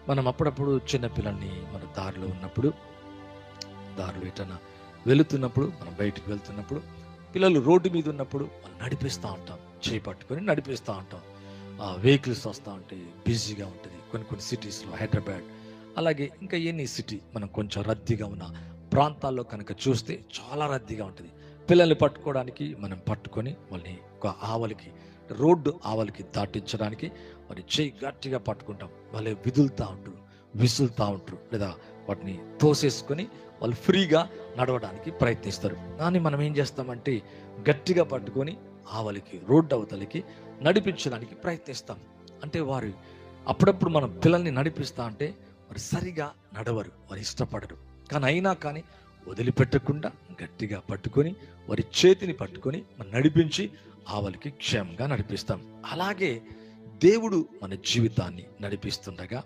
మనం అప్పుడప్పుడు చిన్న పిల్లల్ని మన దారిలో ఉన్నప్పుడు, దారిలో ఎటన్నా వెళుతున్నప్పుడు, మనం బయటికి వెళ్తున్నప్పుడు, పిల్లలు రోడ్డు మీద ఉన్నప్పుడు మనం నడిపిస్తూ ఉంటాం. చేయి పట్టుకొని నడిపిస్తూ ఉంటాం. వెహికల్స్ వస్తూ ఉంటాయి, బిజీగా ఉంటుంది. కొన్ని కొన్ని సిటీస్‌లో హైదరాబాద్, అలాగే ఇంకా ఎనీ సిటీ మనం కొంచెం రద్దీగా ఉన్న ప్రాంతాల్లో కనుక చూస్తే చాలా రద్దీగా ఉంటుంది. పిల్లల్ని పట్టుకోవడానికి మనం పట్టుకొని వాళ్ళని ఒక ఆవలికి, రోడ్డు ఆవలికి దాటించడానికి మరి చెయ్యి గట్టిగా పట్టుకుంటాం. వాళ్ళే విదులుతా ఉంటారు, విసులుతా ఉంటారు, లేదా వాటిని తోసేసుకొని వాళ్ళు ఫ్రీగా నడవడానికి ప్రయత్నిస్తారు. కానీ మనం ఏం చేస్తామంటే గట్టిగా పట్టుకొని ఆవలికి, రోడ్డు అవతలికి నడిపించడానికి ప్రయత్నిస్తాం. అంటే వారు అప్పుడప్పుడు మనం పిల్లల్ని నడిపిస్తా అంటే వారు సరిగా నడవరు, వారు ఇష్టపడరు. కానీ అయినా కానీ వదిలిపెట్టకుండా గట్టిగా పట్టుకొని వారి చేతిని పట్టుకొని మనం నడిపించి ఆవలికి క్షేమంగా నడిపిస్తాం. అలాగే దేవుడు మన జీవితాన్ని నడిపిస్తుండగా